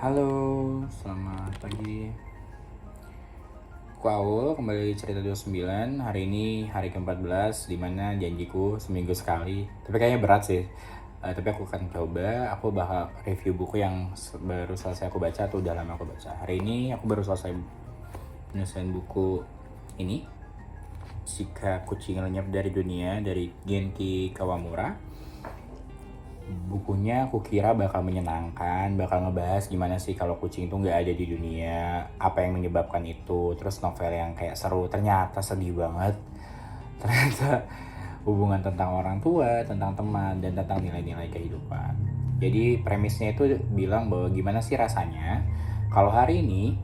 Halo, selamat pagi. Aku Aul, kembali di Cerita 29. Hari ini hari ke-14, dimana janjiku seminggu sekali. Tapi kayaknya berat sih. Tapi aku akan coba. Aku bakal review buku yang baru selesai aku baca atau udah lama aku baca. Hari ini aku baru selesai menyelesaikan buku ini. Jika Kucing Lenyap dari Dunia, dari Genki Kawamura. Bukunya aku kira bakal menyenangkan, bakal ngebahas gimana sih kalau kucing itu nggak ada di dunia, apa yang menyebabkan itu, terus novel yang kayak seru. Ternyata sedih banget. Ternyata hubungan tentang orang tua, tentang teman, dan tentang nilai-nilai kehidupan. Jadi premisnya itu bilang bahwa gimana sih rasanya kalau hari ini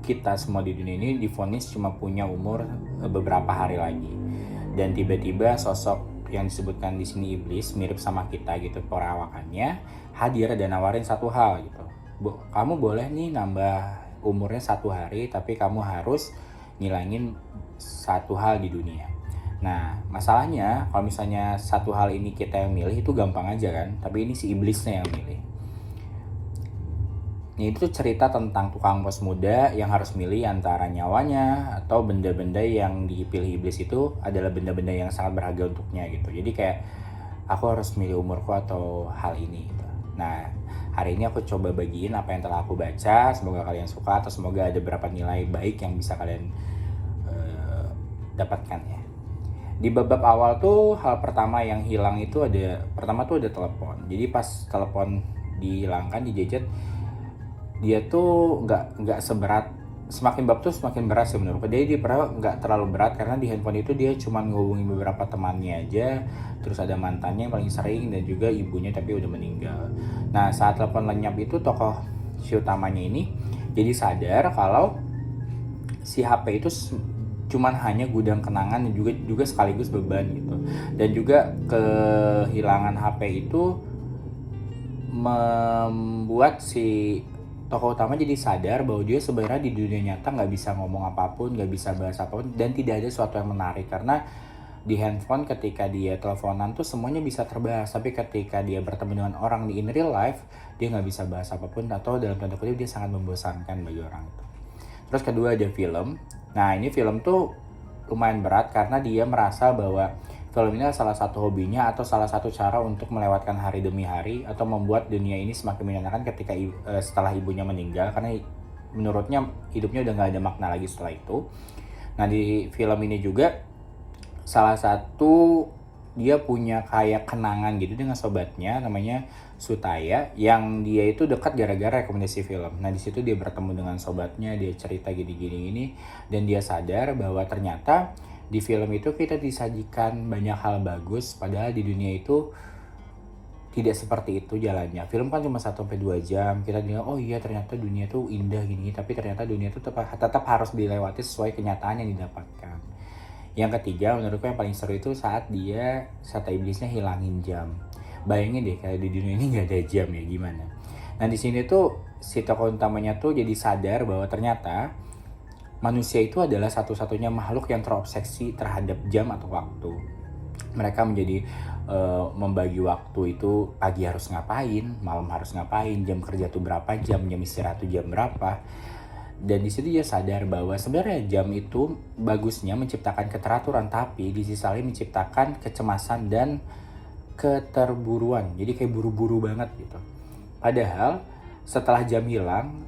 kita semua di dunia ini divonis cuma punya umur beberapa hari lagi, dan tiba-tiba sosok yang disebutkan di sini iblis mirip sama kita gitu perawakannya hadir dan nawarin satu hal gitu. Kamu boleh nih nambah umurnya 1 hari, tapi kamu harus ngilangin satu hal di dunia. Nah masalahnya kalau misalnya satu hal ini kita yang milih itu gampang aja kan, tapi ini si iblisnya yang milih. Ini itu cerita tentang tukang pos muda yang harus milih antara nyawanya atau benda-benda yang dipilih iblis itu adalah benda-benda yang sangat berharga untuknya gitu. Jadi kayak aku harus milih umurku atau hal ini gitu. Nah hari ini aku coba bagiin apa yang telah aku baca. Semoga kalian suka atau semoga ada beberapa nilai baik yang bisa kalian dapatkan ya. Di babak awal tuh hal pertama yang hilang itu ada telepon. Jadi pas telepon dihilangkan, dijejet, dia tuh nggak seberat, semakin bab tuh semakin berat sih menurutku. Dia pernah nggak terlalu berat karena di handphone itu dia cuma ngehubungin beberapa temannya aja, terus ada mantannya yang paling sering dan juga ibunya tapi udah meninggal. Nah saat telepon lenyap itu tokoh si utamanya ini jadi sadar kalau si HP itu cuman hanya gudang kenangan dan juga sekaligus beban gitu. Dan juga kehilangan HP itu membuat si tokoh utama jadi sadar bahwa dia sebenarnya di dunia nyata nggak bisa ngomong apapun, nggak bisa bahas apapun, dan tidak ada sesuatu yang menarik. Karena di handphone ketika dia teleponan tuh semuanya bisa terbahas, tapi ketika dia bertemu dengan orang di in real life, dia nggak bisa bahas apapun, atau dalam tanda kutip dia sangat membosankan bagi orang itu. Terus kedua ada film. Nah ini film tuh lumayan berat karena dia merasa bahwa film ini salah satu hobinya atau salah satu cara untuk melewatkan hari demi hari atau membuat dunia ini semakin menyenangkan ketika setelah ibunya meninggal, karena menurutnya hidupnya udah gak ada makna lagi setelah itu. Nah di film ini juga salah satu dia punya kayak kenangan gitu dengan sobatnya namanya Sutaya, yang dia itu dekat gara-gara rekomendasi film. Nah di situ dia bertemu dengan sobatnya, dia cerita gini-gini ini, dan dia sadar bahwa ternyata di film itu kita disajikan banyak hal bagus, padahal di dunia itu tidak seperti itu jalannya. Film kan cuma 1-2 jam, kita bilang oh iya ternyata dunia itu indah gini, tapi ternyata dunia itu tetap harus dilewati sesuai kenyataan yang didapatkan. Yang ketiga menurutku yang paling seru itu saat iblisnya hilangin jam. Bayangin deh kalau di dunia ini nggak ada jam ya gimana. Nah di sini tuh si tokoh utamanya tuh jadi sadar bahwa ternyata manusia itu adalah satu-satunya makhluk yang terobsesi terhadap jam atau waktu. Mereka menjadi membagi waktu itu, pagi harus ngapain, malam harus ngapain, jam kerja tuh berapa jam istirahat tuh jam berapa. Dan di situ dia sadar bahwa sebenarnya jam itu bagusnya menciptakan keteraturan, tapi di sisi lain menciptakan kecemasan dan keterburuan. Jadi kayak buru-buru banget gitu. Padahal setelah jam hilang,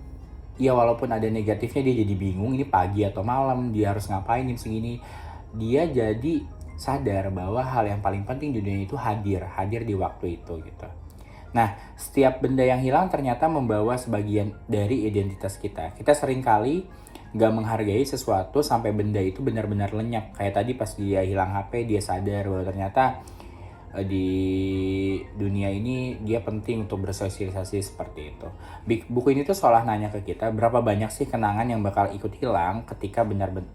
ya walaupun ada negatifnya, dia jadi bingung ini pagi atau malam, dia harus ngapain jam segini. Dia jadi sadar bahwa hal yang paling penting di dunia itu hadir di waktu itu gitu. Nah, setiap benda yang hilang ternyata membawa sebagian dari identitas kita. Kita seringkali gak menghargai sesuatu sampai benda itu benar-benar lenyap. Kayak tadi pas dia hilang HP, dia sadar bahwa ternyata di dunia ini dia penting untuk bersosialisasi seperti itu. Buku ini tuh seolah nanya ke kita, berapa banyak sih kenangan yang bakal ikut hilang ketika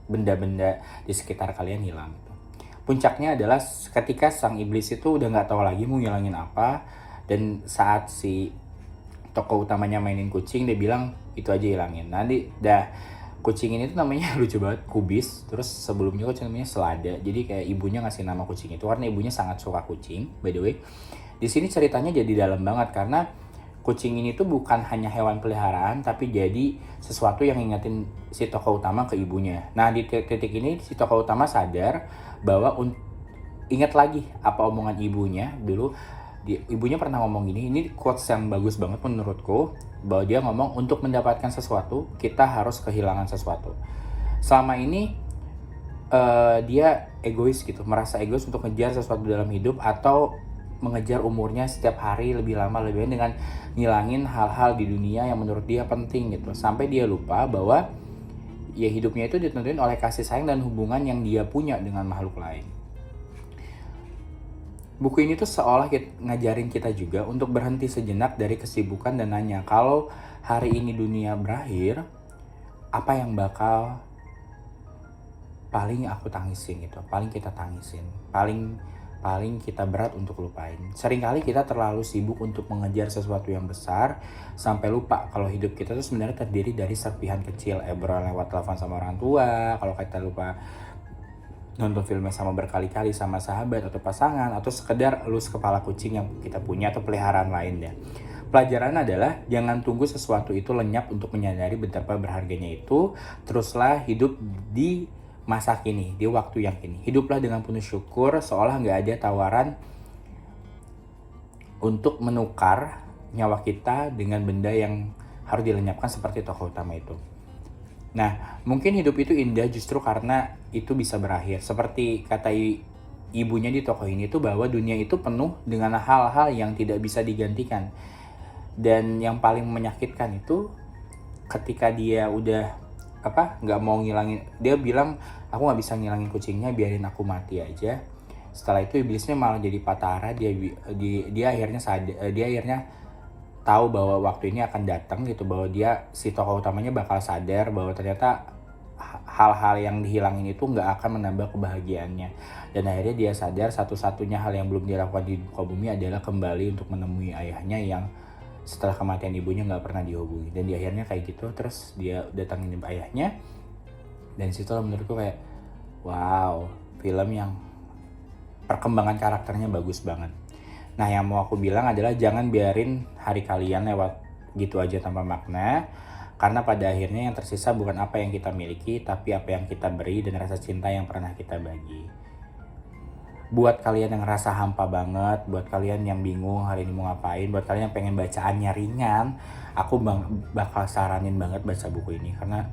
benda-benda di sekitar kalian hilang. Puncaknya adalah ketika sang iblis itu udah gak tahu lagi mau ngilangin apa, dan saat si tokoh utamanya mainin kucing, dia bilang itu aja hilangin. Nanti kucing ini tuh namanya lucu banget, Kubis. Terus sebelumnya kucing namanya Selada. Jadi kayak ibunya ngasih nama kucing itu karena ibunya sangat suka kucing. By the way, di sini ceritanya jadi dalam banget karena kucing ini tuh bukan hanya hewan peliharaan, tapi jadi sesuatu yang ngingetin si tokoh utama ke ibunya. Nah, di titik ini si tokoh utama sadar bahwa ingat lagi apa omongan ibunya dulu. Ibunya pernah ngomong gini, ini quotes yang bagus banget menurutku, bahwa dia ngomong untuk mendapatkan sesuatu, kita harus kehilangan sesuatu. Selama ini dia egois gitu, merasa egois untuk ngejar sesuatu dalam hidup atau mengejar umurnya setiap hari lebih lama lebih banyak dengan ngilangin hal-hal di dunia yang menurut dia penting gitu, sampai dia lupa bahwa ya hidupnya itu ditentuin oleh kasih sayang dan hubungan yang dia punya dengan makhluk lain. Buku ini tuh seolah ngajarin kita juga untuk berhenti sejenak dari kesibukan dan nanya, kalau hari ini dunia berakhir, apa yang bakal paling aku tangisin gitu, paling kita tangisin, paling kita berat untuk lupain. Seringkali kita terlalu sibuk untuk mengejar sesuatu yang besar sampai lupa kalau hidup kita tuh sebenarnya terdiri dari serpihan kecil, obrolan lewat telepon sama orang tua, kalau kita lupa nonton filmnya sama berkali-kali sama sahabat atau pasangan, atau sekedar elus kepala kucing yang kita punya atau peliharaan lainnya. Pelajaran adalah jangan tunggu sesuatu itu lenyap untuk menyadari betapa berharganya itu. Teruslah hidup di masa kini, di waktu yang kini. Hiduplah dengan penuh syukur, seolah nggak ada tawaran untuk menukar nyawa kita dengan benda yang harus dilenyapkan seperti tokoh utama itu. Nah, mungkin hidup itu indah justru karena itu bisa berakhir. Seperti kata ibunya di tokoh ini tuh, bahwa dunia itu penuh dengan hal-hal yang tidak bisa digantikan. Dan yang paling menyakitkan itu ketika dia udah nggak mau ngilangin, dia bilang aku nggak bisa ngilangin kucingnya, biarin aku mati aja. Setelah itu iblisnya malah jadi patah arah. Dia akhirnya tahu bahwa waktu ini akan datang gitu, bahwa si tokoh utamanya bakal sadar bahwa ternyata hal-hal yang dihilangin itu nggak akan menambah kebahagiaannya. Dan akhirnya dia sadar satu-satunya hal yang belum dilakukan di muka bumi adalah kembali untuk menemui ayahnya yang setelah kematian ibunya nggak pernah dihubungi. Dan di akhirnya kayak gitu, terus dia datangin ayahnya. Dan situ menurutku kayak wow, film yang perkembangan karakternya bagus banget. Nah, yang mau aku bilang adalah jangan biarin hari kalian lewat gitu aja tanpa makna. Karena pada akhirnya yang tersisa bukan apa yang kita miliki, tapi apa yang kita beri dan rasa cinta yang pernah kita bagi. Buat kalian yang ngerasa hampa banget, buat kalian yang bingung hari ini mau ngapain, buat kalian yang pengen bacaannya ringan, aku bakal saranin banget baca buku ini karena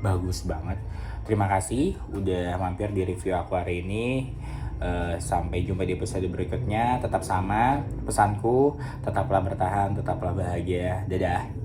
bagus banget. Terima kasih udah mampir di review aku hari ini. Sampai jumpa di episode berikutnya. Tetap sama pesanku, tetaplah bertahan, tetaplah bahagia. Dadah.